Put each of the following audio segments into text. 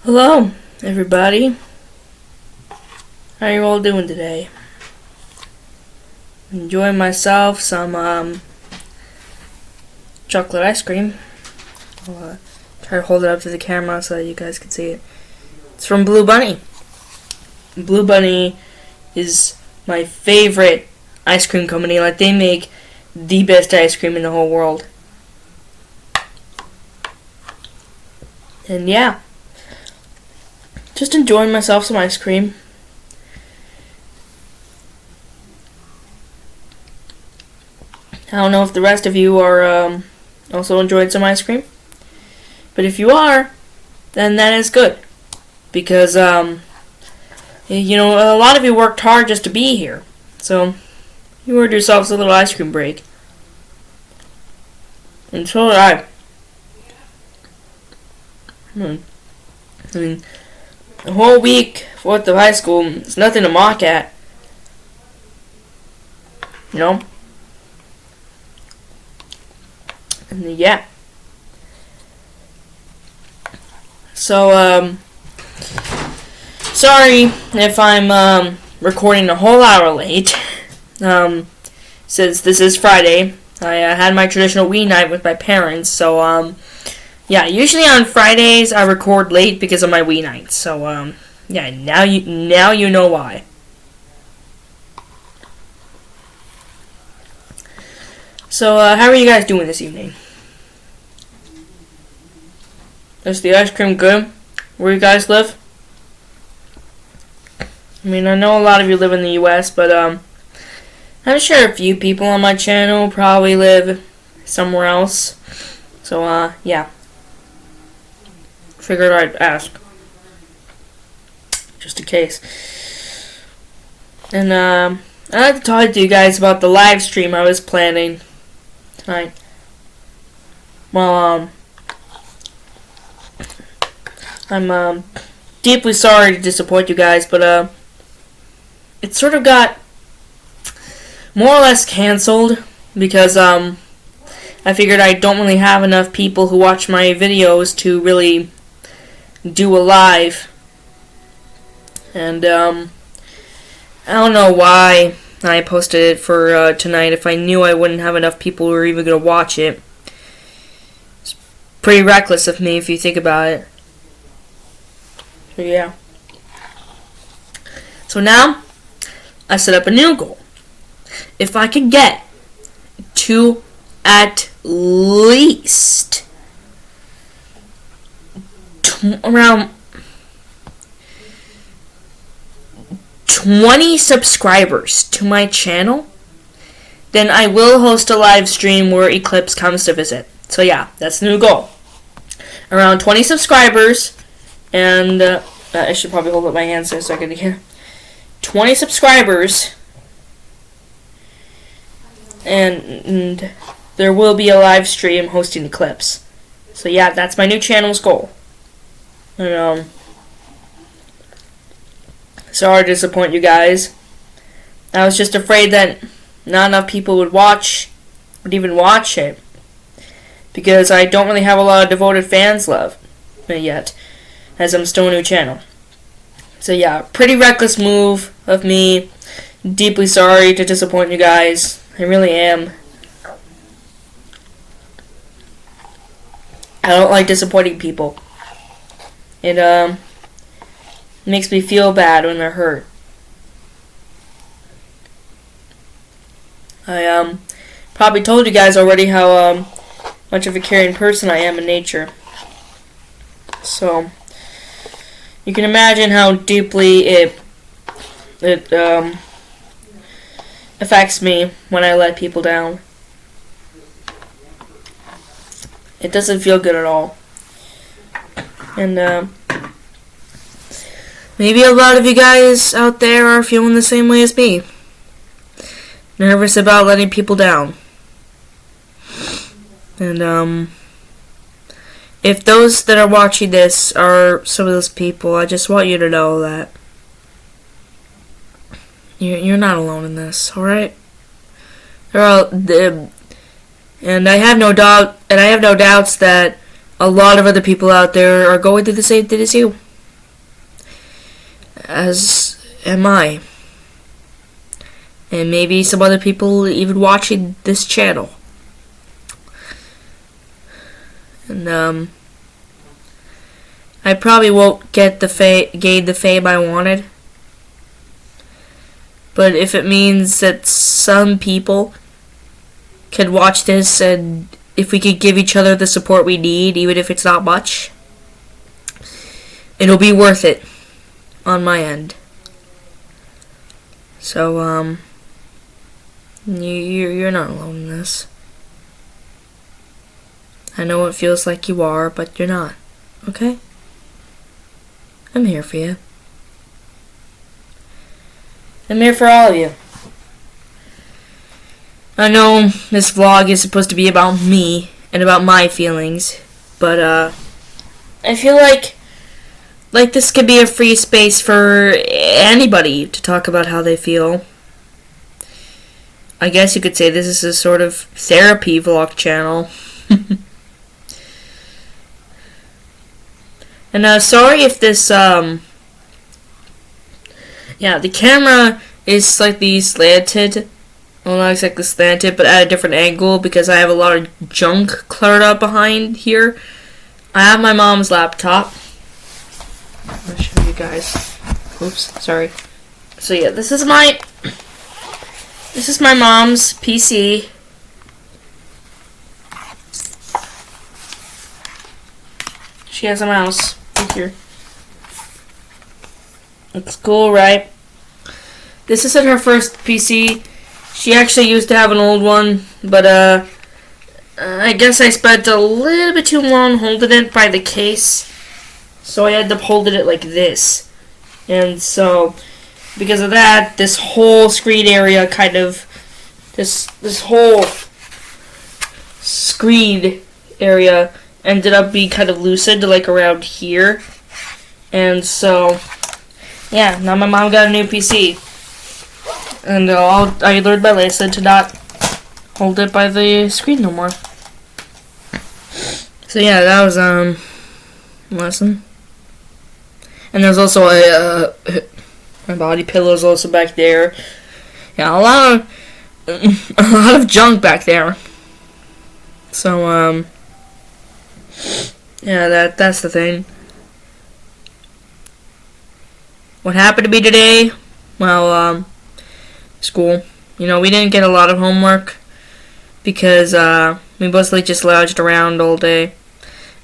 Hello, everybody. How are you all doing today? Enjoying myself some chocolate ice cream. I'll try to hold it up to the camera so that you guys can see it. It's from Blue Bunny. Blue Bunny is my favorite ice cream company. Like, they make the best ice cream in the whole world. And yeah, just enjoying myself some ice cream. I don't know if the rest of you are also enjoying some ice cream, but if you are, then that is good, because a lot of you worked hard just to be here, so you earned yourselves a little ice cream break. And so did I. I mean, the whole week, 4th of high school, is nothing to mock at. You know? And yeah. So, sorry if I'm, recording a whole hour late. Since this is Friday, I had my traditional Wii night with my parents, so, yeah, usually on Fridays I record late because of my Wii night. So yeah, now you know why. So how are you guys doing this evening? Is the ice cream good where you guys live? I mean, I know a lot of you live in the US, but I'm sure a few people on my channel probably live somewhere else. So yeah. Figured I'd ask, just in case. And I'd like to talk to you guys about the live stream I was planning tonight. Well, I'm deeply sorry to disappoint you guys, but it sort of got more or less canceled because I figured I don't really have enough people who watch my videos to really do a live. And I don't know why I posted it for tonight if I knew I wouldn't have enough people who were even going to watch it. It's pretty reckless of me if you think about it. So yeah. So now I set up a new goal. If I could get to at least around 20 subscribers to my channel, then I will host a live stream where Eclipse comes to visit. So yeah, that's the new goal. Around 20 subscribers, and I should probably hold up my hands so I can hear. 20 subscribers, and there will be a live stream hosting Eclipse. So yeah, that's my new channel's goal. And, sorry to disappoint you guys. I was just afraid that not enough people would even watch it, because I don't really have a lot of devoted fans yet, as I'm still a new channel. So yeah, pretty reckless move of me. Deeply sorry to disappoint you guys. I really am. I don't like disappointing people. It makes me feel bad when they're hurt. I probably told you guys already how much of a caring person I am in nature. So you can imagine how deeply it affects me when I let people down. It doesn't feel good at all. And maybe a lot of you guys out there are feeling the same way as me. Nervous about letting people down. And if those that are watching this are some of those people, I just want you to know that you're not alone in this, alright? And I have no doubts that a lot of other people out there are going through the same thing as you. as am I. And maybe some other people even watching this channel. And I probably won't get gain the fame I wanted. But if it means that some people can watch this, and if we could give each other the support we need, even if it's not much, it'll be worth it on my end. So, you're not alone in this. I know it feels like you are, but you're not. Okay? I'm here for you. I'm here for all of you. I know this vlog is supposed to be about me and about my feelings, but I feel like this could be a free space for anybody to talk about how they feel. I guess you could say this is a sort of therapy vlog channel. And sorry if this the camera is slightly slanted. Well, not exactly slanted, but at a different angle because I have a lot of junk cluttered up behind here. I have my mom's laptop. I'll show you guys. Oops, sorry. So yeah, this is my mom's PC. She has a mouse right here. Looks cool, right? This isn't her first PC. She actually used to have an old one, but I guess I spent a little bit too long holding it by the case, so I ended up holding it like this. And so, because of that, this whole screen area kind of, this whole screen area ended up being kind of loosened, like around here. And so, yeah, now my mom got a new PC. And I learned my lesson to not hold it by the screen no more. So yeah, that was lesson. And there's also my body pillows also back there. Yeah, a lot of junk back there. So yeah, that's the thing. What happened to me today? Well, school. You know, we didn't get a lot of homework because we mostly just lounged around all day.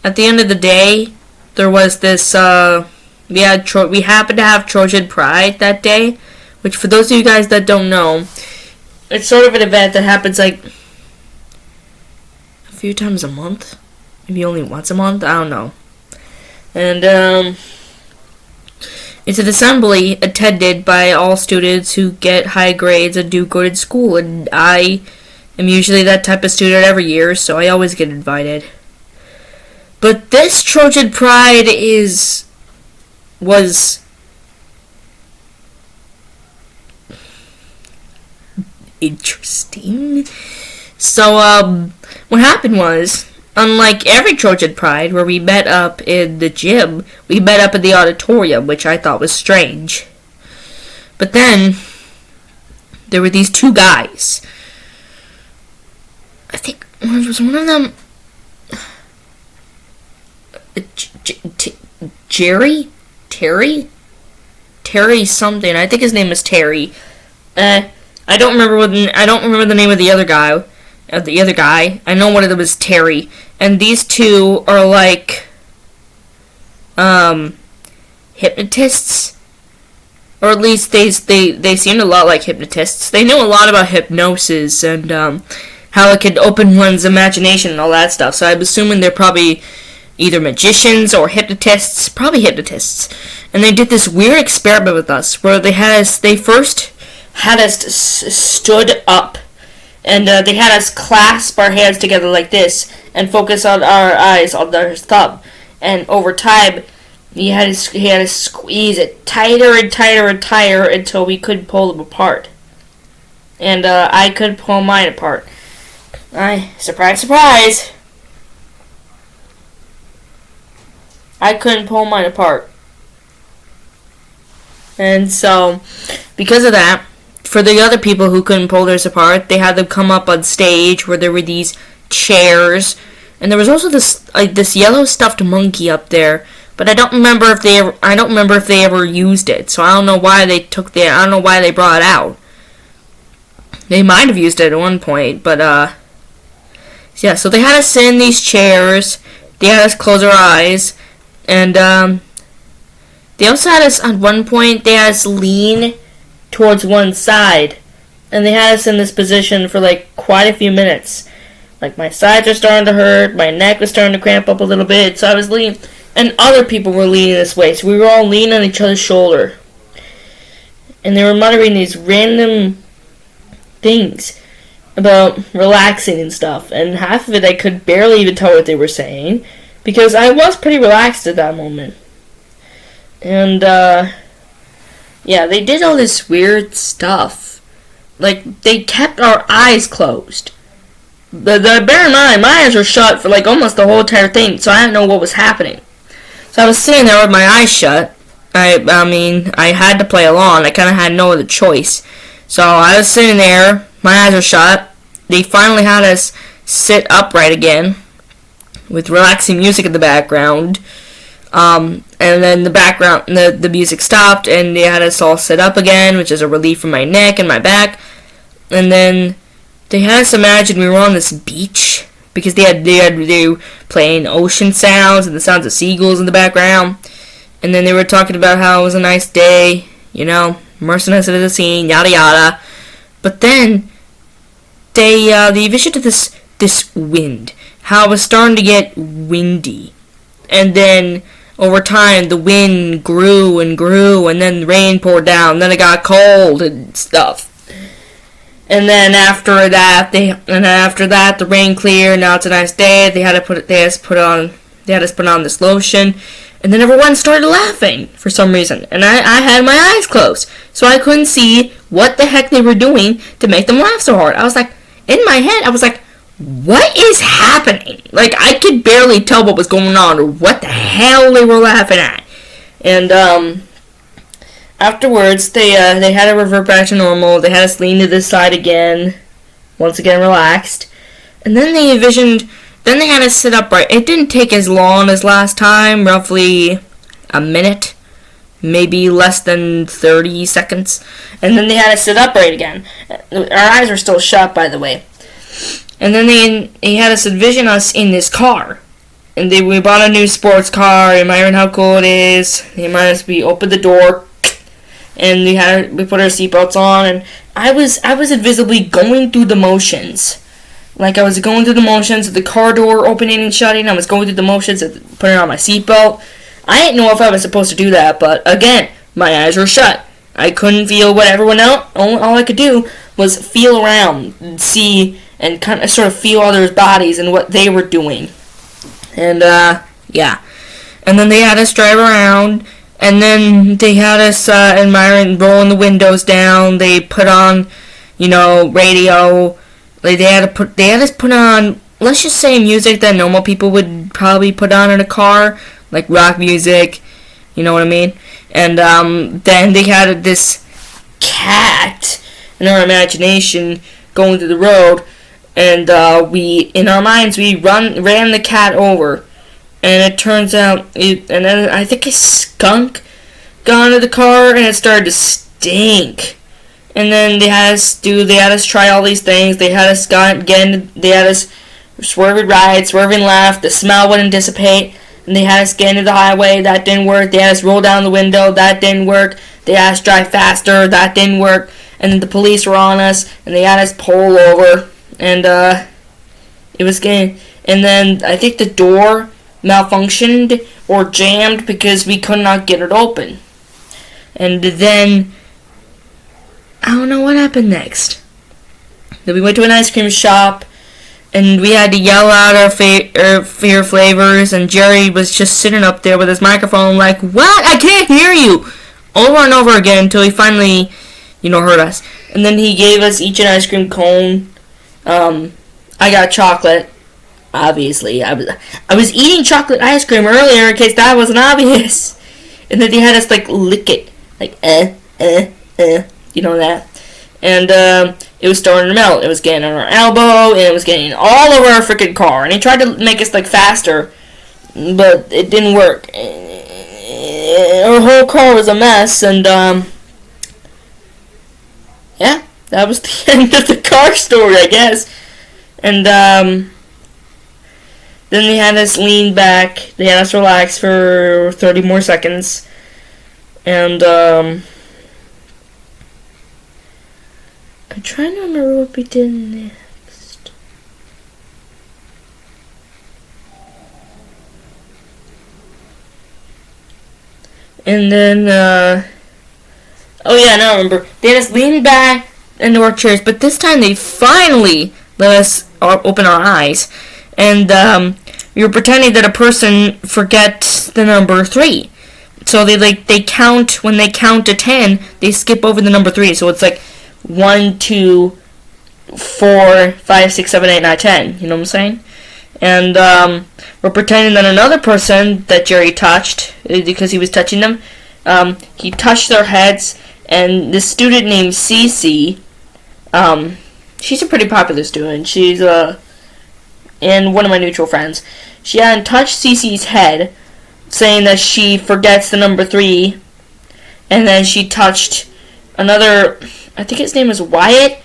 At the end of the day, there was this we happened to have Trojan Pride that day, which for those of you guys that don't know, it's sort of an event that happens like a few times a month, maybe only once a month, I don't know. And it's an assembly attended by all students who get high grades and do good in school, and I am usually that type of student every year, so I always get invited. But this Trojan Pride was interesting. So, what happened was, unlike every Trojan Pride, where we met up in the gym, we met up in the auditorium, which I thought was strange. But then, there were these two guys. I think, was one of them Jerry? Terry something. I think his name is Terry. I don't remember the name of the other guy. I know one of them is Terry. And these two are like hypnotists. Or at least they seemed a lot like hypnotists. They knew a lot about hypnosis and how it could open one's imagination and all that stuff. So I'm assuming they're probably either magicians or hypnotists, probably hypnotists. And they did this weird experiment with us where they first had us stood up. And they had us clasp our hands together like this and focus on our eyes on their thumb. And over time, he had to squeeze it tighter and tighter and tighter until we couldn't pull them apart. And I couldn't pull mine apart. Surprise, surprise! I couldn't pull mine apart. And so, because of that, for the other people who couldn't pull theirs apart, they had them come up on stage where there were these chairs, and there was also this yellow stuffed monkey up there. But I don't remember if they ever used it. So I don't know why they brought it out. They might have used it at one point, but yeah. So they had us sit in these chairs. They had us close our eyes, and they also had us at one point. They had us lean towards one side, and they had us in this position for like quite a few minutes. Like my sides were starting to hurt, my neck was starting to cramp up a little bit, so I was leaning, and other people were leaning this way, so we were all leaning on each other's shoulder. And they were muttering these random things about relaxing and stuff, and half of it I could barely even tell what they were saying, because I was pretty relaxed at that moment. And, yeah, they did all this weird stuff. Like, they kept our eyes closed. Bear in mind, my eyes were shut for like almost the whole entire thing, so I didn't know what was happening. So I was sitting there with my eyes shut. I mean, I had to play along. I kind of had no other choice. So I was sitting there, my eyes were shut. They finally had us sit upright again, with relaxing music in the background. And then the music stopped, and they had us all sit up again, which is a relief from my neck and my back. And then they had us imagine we were on this beach, because they were playing ocean sounds and the sounds of seagulls in the background. And then they were talking about how it was a nice day, immersing us into the scene, yada yada. But then they envisioned this wind, how it was starting to get windy. And then over time the wind grew and grew, and then the rain poured down, and then it got cold and stuff. And then after that, the rain cleared. Now it's a nice day. They had us put on this lotion, and then everyone started laughing for some reason. And I had my eyes closed, so I couldn't see what the heck they were doing to make them laugh so hard. I was like, in my head, I was like, what is happening? Like, I could barely tell what was going on or what the hell they were laughing at. And afterwards, they had to revert back to normal. They had us lean to this side again, once again relaxed. And then they had us sit upright. It didn't take as long as last time, roughly a minute, maybe less than 30 seconds. And then they had us sit upright again. Our eyes were still shut, by the way. And then they had us envision us in this car. And we bought a new sports car. Admiring how cool it is. We opened the door, and we put our seatbelts on, and I was invisibly going through the motions. Like, I was going through the motions of the car door opening and shutting. I was going through the motions of putting on my seatbelt. I didn't know if I was supposed to do that, but again, my eyes were shut. I couldn't feel what everyone else. All I could do was feel around and see and kind of sort of feel others' bodies and what they were doing. And yeah. And then they had us drive around. And then they had us admiring, rolling the windows down. They put on, radio. They had us put on, let's just say, music that normal people would probably put on in a car, like rock music. You know what I mean? And then they had this cat in our imagination going through the road, and in our minds, we ran the cat over. And it turns out, and then I think a skunk got into the car, and it started to stink. And then they had us try all these things. They had us swerving right, swerving left. The smell wouldn't dissipate. And they had us get into the highway. That didn't work. They had us roll down the window. That didn't work. They had us drive faster. That didn't work. And then the police were on us, and they had us pull over. And it was getting. And then I think the door malfunctioned or jammed because we could not get it open. And then I don't know what happened next. Then we went to an ice cream shop, and we had to yell out our fear flavors, and Jerry was just sitting up there with his microphone like, "What? I can't hear you!" Over and over again until he finally, heard us. And then he gave us each an ice cream cone. I got chocolate. Obviously, I was eating chocolate ice cream earlier in case that wasn't obvious. And then they had us lick it like you know that. And it was starting to melt. It was getting on our elbow, and it was getting all over our freaking car. And he tried to make us like faster, but it didn't work. Our whole car was a mess, and yeah, that was the end of the car story, I guess. And then they had us lean back. They had us relax for 30 more seconds, and I'm trying to remember what we did next. And then, oh yeah, now I remember. They had us lean back into our chairs, but this time they finally let us open our eyes. And we were pretending that a person forgets the number 3. So they count, when they count to 10, they skip over the number 3. So it's like 1, 2, 4, 5, 6, 7, 8, 9, 10. You know what I'm saying? And we're pretending that another person that Jerry touched, because he was touching them, he touched their heads, and this student named Cece, she's a pretty popular student. She's and one of my mutual friends. She hadn't touched Cece's head, saying that she forgets the number 3, and then she touched another, I think his name is Wyatt.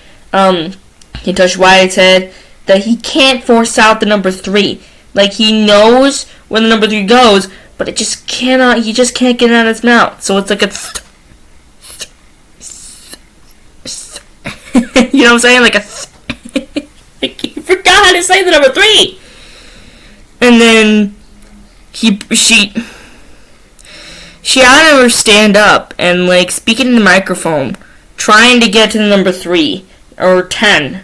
He touched Wyatt's head, that he can't force out the number 3. Like, he knows where the number 3 goes, but he just can't get it out of his mouth. So it's like a you know what I'm saying? Like a like he forgot how to say the number 3. And then she had her stand up and like speaking in the microphone, trying to get to the number 3 or 10.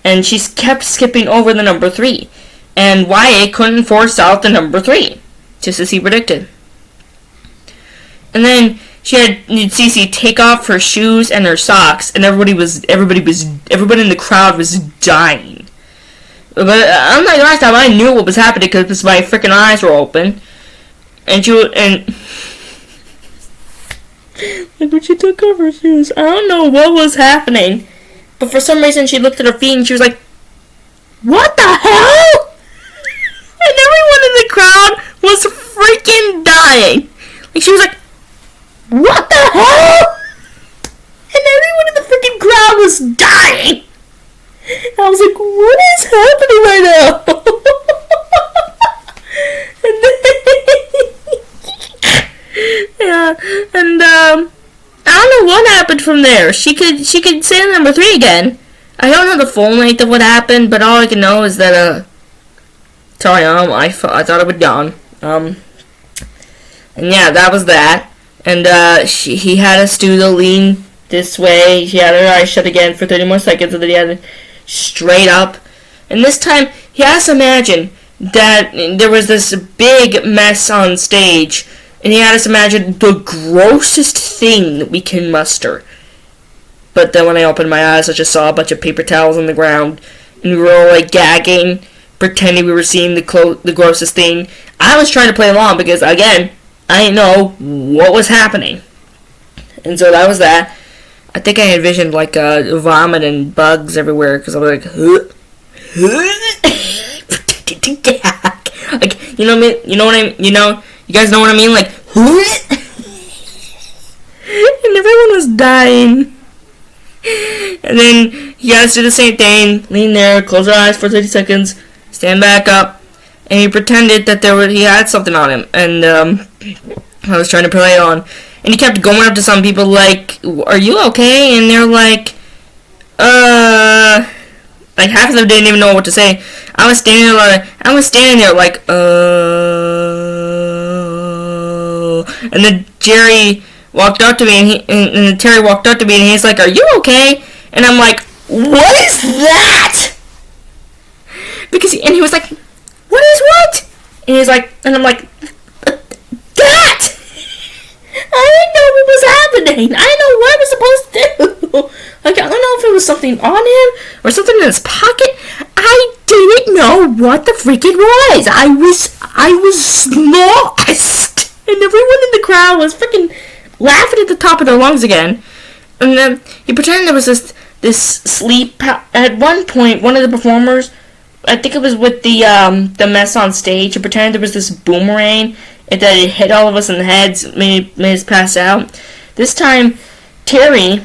And she kept skipping over the number 3. And Wyatt couldn't force out the number 3, just as he predicted. And then she had Cece take off her shoes and her socks, and everybody in the crowd was dying. But unlike last time, I knew what was happening because my freaking eyes were open. And like when she took off her shoes, I don't know what was happening. But for some reason, she looked at her feet and she was like, "What the hell?" And everyone in the crowd was freaking dying. Like, she was like, "What the hell?" And everyone in the freaking crowd was dying. And I was like, what is happening right now? And then, yeah, and I don't know what happened from there. She could say number 3 again. I don't know the full length of what happened, but all I can know is that sorry, I thought it was gone. And yeah, that was that. And he had us do the lean this way. She had her eyes shut again for 30 more seconds, and then he had it straight up. And this time, he has to imagine that there was this big mess on stage, and he had us imagine the grossest thing that we can muster. But then when I opened my eyes, I just saw a bunch of paper towels on the ground, and we were all like gagging, pretending we were seeing the grossest thing. I was trying to play along because, again, I didn't know what was happening. And so that was that. I think I envisioned like vomit and bugs everywhere because I was like, like, you know what I mean? You guys know what I mean? Like, and everyone was dying. And then he got us to do the same thing. Lean there, close our eyes for 30 seconds, stand back up, and he pretended that he had something on him. And I was trying to play it on. And he kept going up to some people like, "Are you okay?" And they're like half of them didn't even know what to say. I was standing there like, And then Jerry walked up to me, and Terry walked up to me, and he's like, "Are you okay?" And I'm like, "What is that?" And he was like, "What is what?" And he's like, and I'm like, "That!" I didn't know what was happening. I didn't know what I was supposed to do. Like, I don't know if it was something on him or something in his pocket. I didn't know what the freak it was. I was lost. And everyone in the crowd was freaking laughing at the top of their lungs again. And then he pretended there was this sleep. At one point, one of the performers, I think it was with the mess on stage, he pretended there was this boomerang and that it hit all of us in the heads, made us pass out. This time, Terry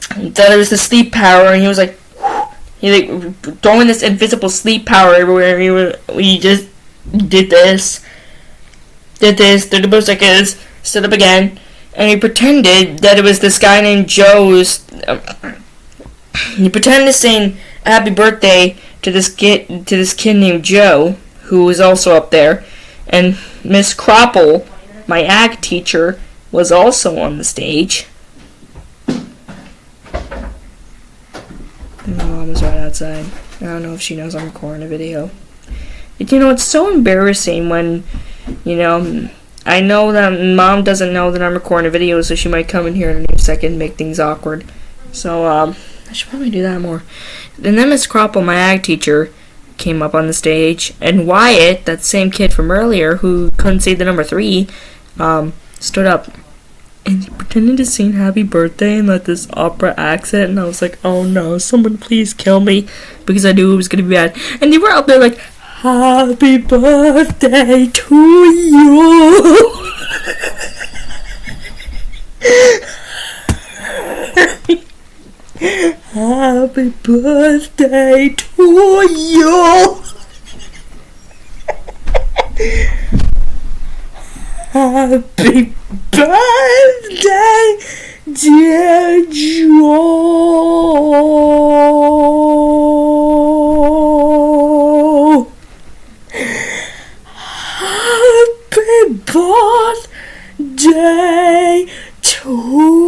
thought there was the sleep power, and he was like, throwing this invisible sleep power everywhere. He just did this, did the motorcycles, stood up again, and he pretended that it was this guy named Joe's. He pretended to sing "Happy Birthday" to this kid named Joe, who was also up there, and Miss Cropple, my ag teacher, was also on the stage. My mom was right outside. I don't know if she knows I'm recording a video. It's so embarrassing when, I know that Mom doesn't know that I'm recording a video, so she might come in here in a second and make things awkward. So, I should probably do that more. And then Miss Cropple, my ag teacher, came up on the stage, and Wyatt, that same kid from earlier who couldn't say the number 3, stood up. And he pretended to sing "Happy Birthday" in this opera accent, and I was like, oh no, someone please kill me, because I knew it was going to be bad. And they were up there like, "Happy birthday to you." Happy birthday to you. Happy birthday, dear Joe. Happy birthday to you.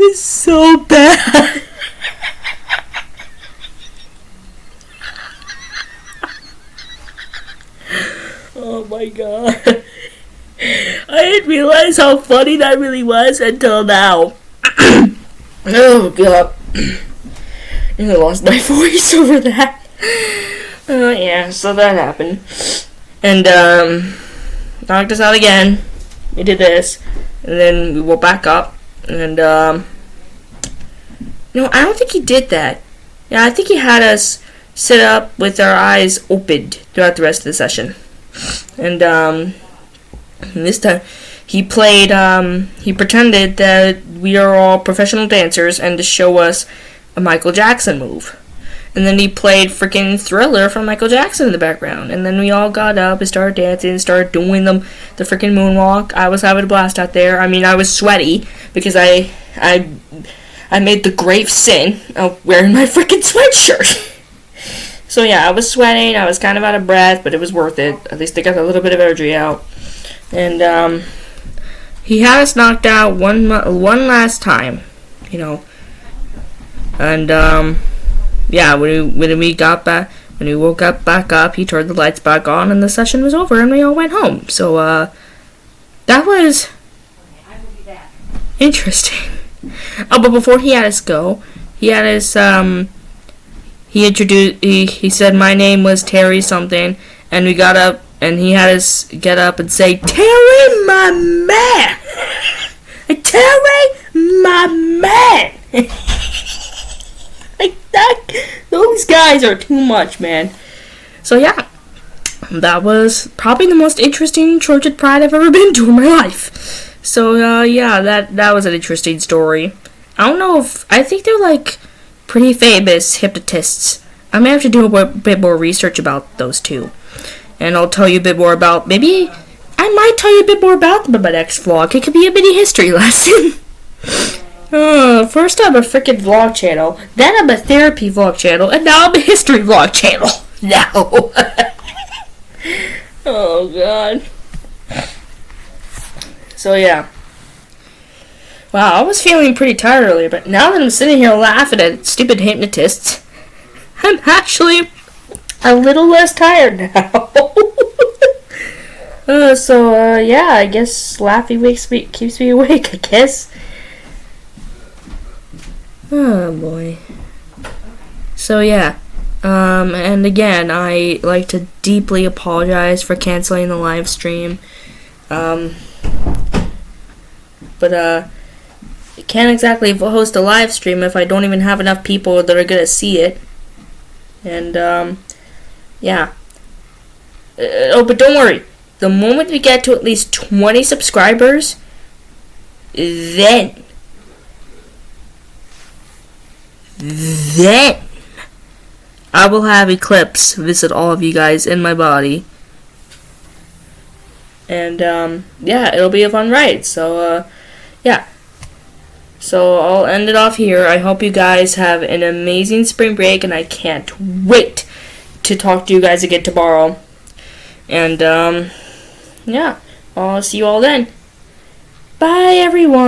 It's so bad. Oh my god. I didn't realize how funny that really was until now. Oh god. I lost my voice over that. Yeah, so that happened. And knocked us out again. We did this. And then we woke back up. And no, I don't think he did that. Yeah, I think he had us sit up with our eyes opened throughout the rest of the session. And this time he played, he pretended that we are all professional dancers and to show us a Michael Jackson move. And then he played freaking Thriller from Michael Jackson in the background. And then we all got up and started dancing and started doing the freaking moonwalk. I was having a blast out there. I mean, I was sweaty because I made the grave sin of wearing my freaking sweatshirt. So yeah, I was sweating. I was kind of out of breath, but it was worth it. At least I got a little bit of energy out. And he had us knocked out one last time, And yeah, when we got back, when we woke up back up, he turned the lights back on, and the session was over, and we all went home. So that was interesting. Oh, but before he had us go, he had us he said my name was Terry something, and we got up, and he had us get up and say, "Terry, my man! Terry, my man!" Like that, those guys are too much, man. So yeah, that was probably the most interesting Church at Pride I've ever been to in my life. So yeah, that was an interesting story. I don't know I think they're like pretty famous hypnotists. I may have to do a bit more research about those two, and I'll tell you a bit more about. Maybe I might tell you a bit more about them in my next vlog. It could be a mini history lesson. First I'm a freaking vlog channel, then I'm a therapy vlog channel, and now I'm a history vlog channel. No. Oh god. So yeah. Wow, I was feeling pretty tired earlier, but now that I'm sitting here laughing at stupid hypnotists, I'm actually a little less tired now. Yeah, I guess Laffy keeps me awake, I guess. Oh, boy. So, yeah. And again, I like to deeply apologize for canceling the live stream. But you can't exactly host a live stream if I don't even have enough people that are gonna see it. And, yeah. But don't worry. The moment we get to at least 20 subscribers, then I will have Eclipse visit all of you guys in my body. And, yeah, it'll be a fun ride. So, yeah. So, I'll end it off here. I hope you guys have an amazing spring break, and I can't wait to talk to you guys again tomorrow. And, yeah, I'll see you all then. Bye, everyone.